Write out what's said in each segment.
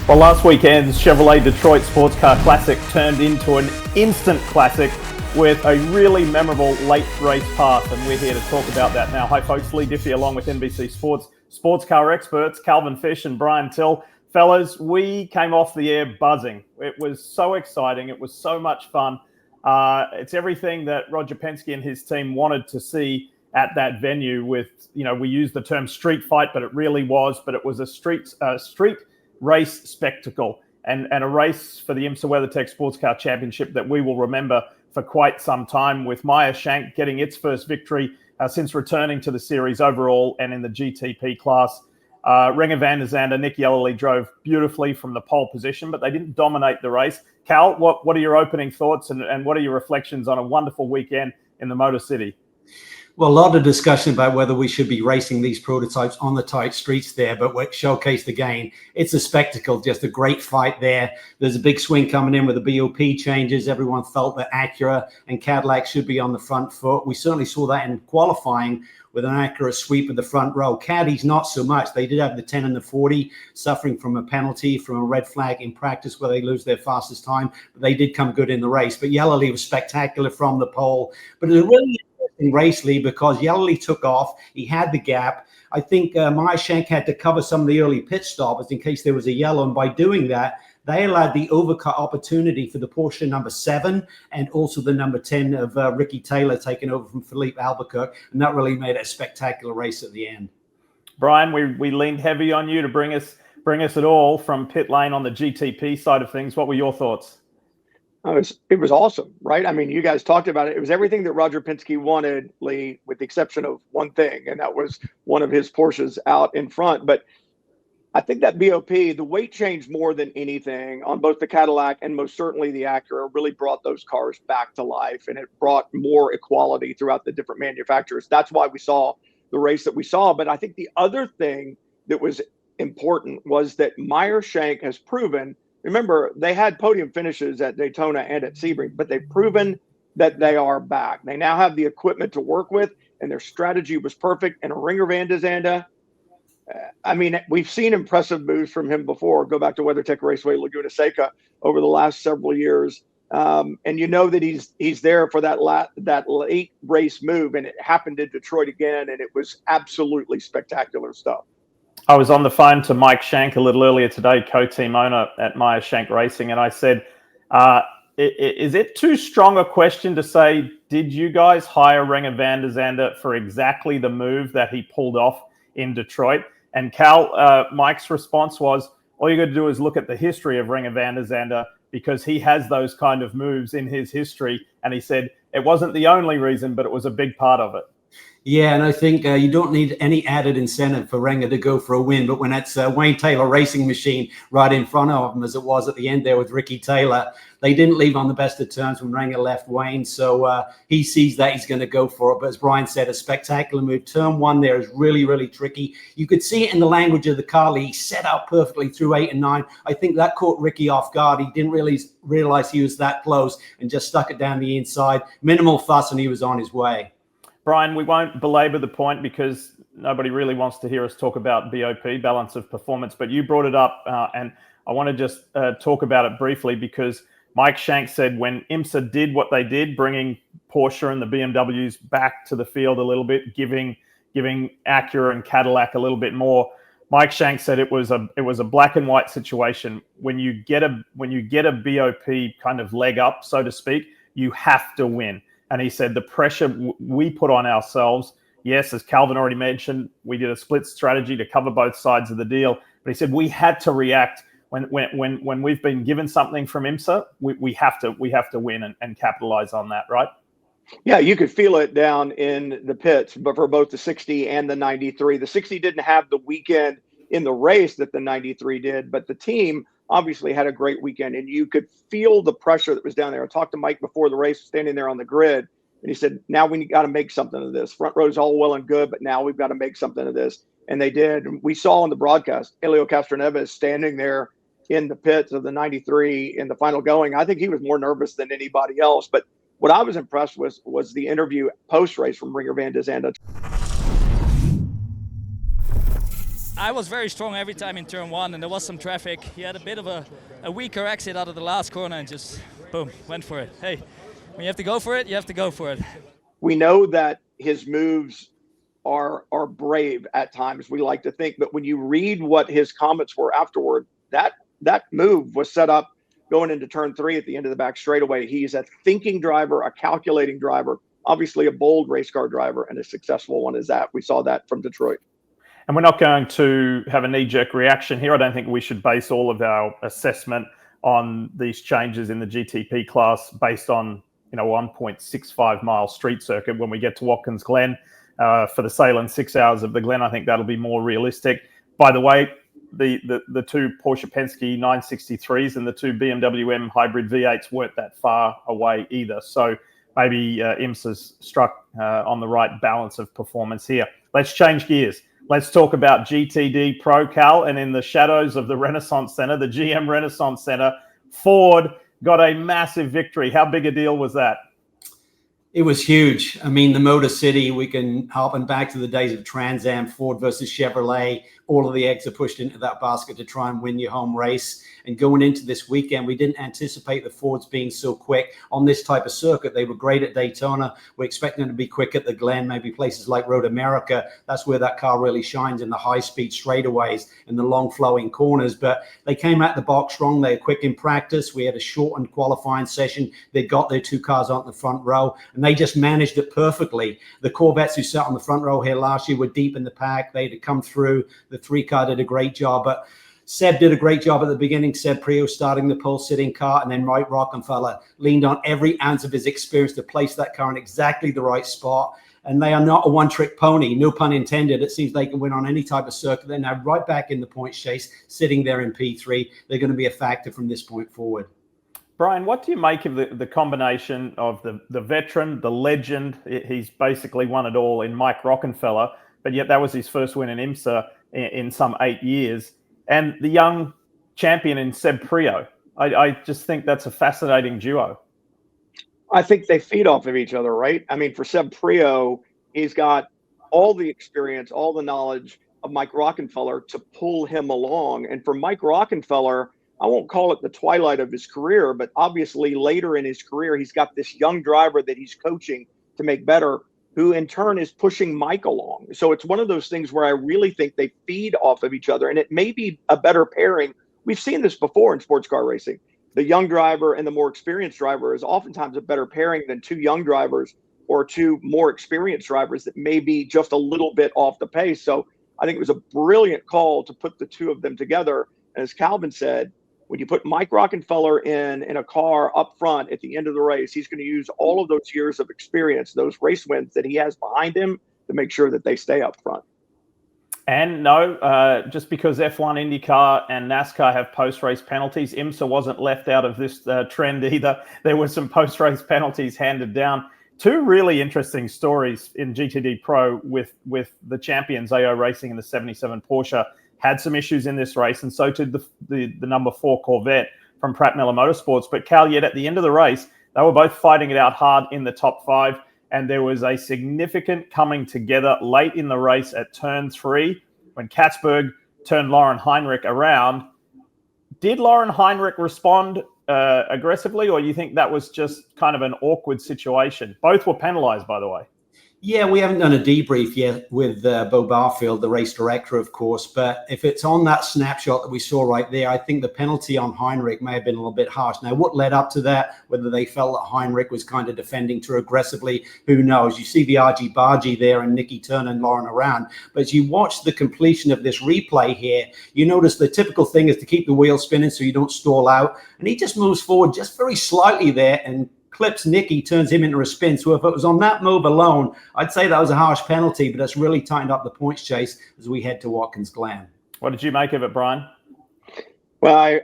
Well, last weekend's Chevrolet Detroit Sports Car Classic turned into an instant classic with a really memorable late race pass, and we're here to talk about that now. Hi folks, Leigh Diffey along with NBC Sports sports car experts Calvin Fish and Brian Till. Fellas, we came off the air buzzing. It was so exciting. It was so much fun. It's everything that Roger Penske and his team wanted to see at that venue with, we use the term street fight, but it really was, but it was a street race spectacle and a race for the IMSA WeatherTech Sports Car Championship that we will remember for quite some time, with Meyer Shank getting its first victory since returning to the series overall and in the GTP class. Renger van der Zande, Nick Yellerly drove beautifully from the pole position, but they didn't dominate the race. Cal, what are your opening thoughts and what are your reflections on a wonderful weekend in the Motor City? Well, a lot of discussion about whether we should be racing these prototypes on the tight streets there, but what showcased again, it's a spectacle, just a great fight there. There's a big swing coming in with the BOP changes. Everyone felt that Acura and Cadillac should be on the front foot. We certainly saw that in qualifying with an Acura sweep of the front row. Caddies, not so much. They did have the 10 and the 40 suffering from a penalty, from a red flag in practice where they lose their fastest time, but they did come good in the race. But Yellerly was spectacular from the pole. But it was really in race, Lee, because Yellerly took off. He had the gap. I think Meyer Shank had to cover some of the early pit stoppers in case there was a yellow, and by doing that, they allowed the overcut opportunity for the Porsche number 7 and also the number 10 of Ricky Taylor taking over from Philippe Albuquerque, and that really made it a spectacular race at the end. Brian, we leaned heavy on you to bring us it all from pit lane on the GTP side of things. What were your thoughts? It was awesome, right? I mean, you guys talked about it. It was everything that Roger Penske wanted, Lee, with the exception of one thing, and that was one of his Porsches out in front. But I think that BOP, the weight change more than anything on both the Cadillac and most certainly the Acura, really brought those cars back to life, and it brought more equality throughout the different manufacturers. That's why we saw the race that we saw. But I think the other thing that was important was that Meyer Shank has proven. Remember, they had podium finishes at Daytona and at Sebring, but they've proven that they are back. They now have the equipment to work with, and their strategy was perfect. And Renger van der Zande, I mean, we've seen impressive moves from him before. Go back to WeatherTech Raceway, Laguna Seca over the last several years. And you know that he's there for that late race move, and it happened in Detroit again, and it was absolutely spectacular stuff. I was on the phone to Mike Shank a little earlier today, co-team owner at Meyer Shank Racing, and I said, is it too strong a question to say, did you guys hire Renger van der Zande for exactly the move that he pulled off in Detroit? And Cal, Mike's response was, all you got to do is look at the history of Renger van der Zande, because he has those kind of moves in his history. And he said it wasn't the only reason, but it was a big part of it. Yeah, and I think you don't need any added incentive for Renger to go for a win. But when it's Wayne Taylor Racing Machine right in front of him, as it was at the end there with Ricky Taylor, they didn't leave on the best of terms when Renger left Wayne. So he sees that he's going to go for it. But as Brian said, a spectacular move. Turn 1 there is really, really tricky. You could see it in the language of the car. He set out perfectly through 8 and 9. I think that caught Ricky off guard. He didn't really realize he was that close and just stuck it down the inside. Minimal fuss, and he was on his way. Brian, we won't belabor the point because nobody really wants to hear us talk about BOP, balance of performance, but you brought it up and I want to just talk about it briefly, because Mike Shank said when IMSA did what they did, bringing Porsche and the BMWs back to the field a little bit, giving Acura and Cadillac a little bit more, Mike Shank said it was a black and white situation. When you get a BOP kind of leg up, so to speak, you have to win. And he said the pressure we put on ourselves, yes, as Calvin already mentioned, we did a split strategy to cover both sides of the deal. But he said we had to react when we've been given something from IMSA, we have to win and capitalize on that, right? Yeah, you could feel it down in the pits, but for both the 60 and the 93. The 60 didn't have the weekend in the race that the 93 did, but the team obviously had a great weekend, and you could feel the pressure that was down there. I talked to Mike before the race, standing there on the grid, and he said, now we got to make something of this. Front row's all well and good, but now we've got to make something of this. And they did. And we saw on the broadcast, Helio Castroneves standing there in the pits of the 93 in the final going. I think he was more nervous than anybody else. But what I was impressed with was the interview post-race from Renger van der Zande. I was very strong every time in turn one, and there was some traffic. He had a bit of a weaker exit out of the last corner and just, boom, went for it. Hey, when you have to go for it, you have to go for it. We know that his moves are brave at times, we like to think, but when you read what his comments were afterward, that move was set up going into turn 3 at the end of the back straightaway. He's a thinking driver, a calculating driver, obviously a bold race car driver, and a successful one is that. We saw that from Detroit. And we're not going to have a knee-jerk reaction here. I don't think we should base all of our assessment on these changes in the GTP class based on 1.65 mile street circuit. When we get to Watkins Glen for the Salem 6 hours of the Glen, I think that'll be more realistic. By the way, the two Porsche Penske 963s and the two BMW M hybrid V8s weren't that far away either. So maybe IMSA's struck on the right balance of performance here. Let's change gears. Let's talk about GTD Pro, Cal, and in the shadows of the Renaissance Center, the GM Renaissance Center, Ford got a massive victory. How big a deal was that? It was huge. I mean, the Motor City, we can harken back to the days of Trans Am, Ford versus Chevrolet. All of the eggs are pushed into that basket to try and win your home race. And going into this weekend, we didn't anticipate the Fords being so quick on this type of circuit. They were great at Daytona. We're expecting them to be quick at the Glen, maybe places like Road America. That's where that car really shines, in the high-speed straightaways and the long-flowing corners. But they came out the box strong. They were quick in practice. We had a shortened qualifying session. They got their two cars out in the front row, and they just managed it perfectly. The Corvettes who sat on the front row here last year were deep in the pack. They had come through. The three-car did a great job. But Seb did a great job at the beginning. Seb Prio starting the pole sitting car, and then Mike Rockenfeller leaned on every ounce of his experience to place that car in exactly the right spot. And they are not a one-trick pony, no pun intended. It seems they can win on any type of circuit. They're now right back in the points chase, sitting there in P3. They're going to be a factor from this point forward. Brian, what do you make of the combination of the veteran, the legend? He's basically won it all in Mike Rockenfeller, but yet that was his first win in IMSA in some 8 years. And the young champion in Seb Prio. I just think that's a fascinating duo. I think they feed off of each other, right? I mean, for Seb Prio, he's got all the experience, all the knowledge of Mike Rockenfeller to pull him along. And for Mike Rockenfeller, I won't call it the twilight of his career, but obviously later in his career, he's got this young driver that he's coaching to make better, who in turn is pushing Mike along. So it's one of those things where I really think they feed off of each other, and it may be a better pairing. We've seen this before in sports car racing. The young driver and the more experienced driver is oftentimes a better pairing than two young drivers or two more experienced drivers that may be just a little bit off the pace. So I think it was a brilliant call to put the two of them together. And as Calvin said, when you put Mike Rockenfeller in a car up front at the end of the race, he's going to use all of those years of experience, those race wins that he has behind him, to make sure that they stay up front. And no, just because F1, IndyCar, and NASCAR have post-race penalties, IMSA wasn't left out of this trend either. There were some post-race penalties handed down. Two really interesting stories in GTD Pro with the champions, AO Racing and the 77 Porsche. Had some issues in this race, and so did the number 4 Corvette from Pratt Miller Motorsports. But Cal, yet at the end of the race, they were both fighting it out hard in the top 5, and there was a significant coming together late in the race at turn 3 when Katzberg turned Lauren Heinrich around. Did Lauren Heinrich respond aggressively, or you think that was just kind of an awkward situation? Both were penalized, by the way. Yeah, we haven't done a debrief yet with Bo Barfield, the race director, of course. But if it's on that snapshot that we saw right there, I think the penalty on Heinrich may have been a little bit harsh. Now, what led up to that, whether they felt that Heinrich was kind of defending too aggressively, who knows? You see the argy-bargy there and Nikki turning Lauren around. But as you watch the completion of this replay here, you notice the typical thing is to keep the wheel spinning so you don't stall out. And he just moves forward just very slightly there and clips Nicky, turns him into a spin. So if it was on that move alone, I'd say that was a harsh penalty, but it's really tightened up the points chase as we head to Watkins Glen. What did you make of it, Brian? Well,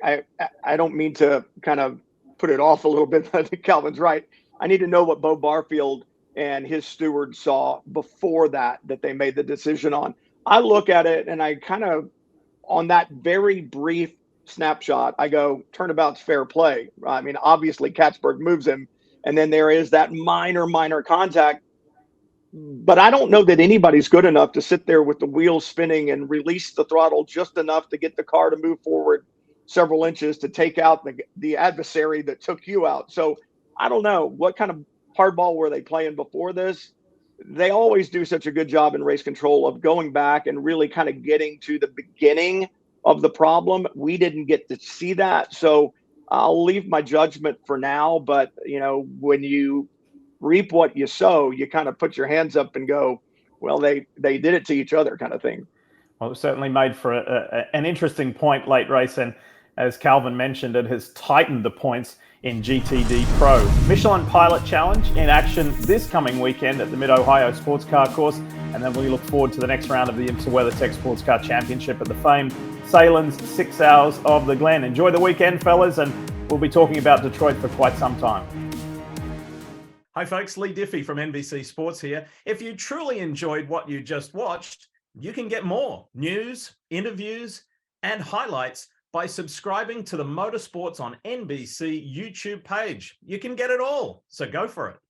I don't mean to kind of put it off a little bit, but I think Calvin's right. I need to know what Bo Barfield and his steward saw before that they made the decision on. I look at it and I kind of, on that very brief snapshot, I go, turnabout's fair play. I mean, obviously Katzberg moves him, and then there is that minor contact. But I don't know that anybody's good enough to sit there with the wheels spinning and release the throttle just enough to get the car to move forward several inches to take out the adversary that took you out. So I don't know what kind of hardball were they playing before this. They always do such a good job in race control of going back and really kind of getting to the beginning of the problem. We didn't get to see that. So I'll leave my judgment for now. But, when you reap what you sow, you kind of put your hands up and go, well, they did it to each other kind of thing. Well, it certainly made for an interesting point late race. And as Calvin mentioned, it has tightened the points in GTD Pro. Michelin Pilot Challenge in action this coming weekend at the Mid-Ohio Sports Car Course. And then we look forward to the next round of the IMSA WeatherTech Sports Car Championship at the famed Salen's 6 Hours of the Glen. Enjoy the weekend, fellas, and we'll be talking about Detroit for quite some time. Hi folks, Leigh Diffey from NBC Sports here. If you truly enjoyed what you just watched, you can get more news, interviews, and highlights by subscribing to the Motorsports on NBC YouTube page. You can get it all, so go for it.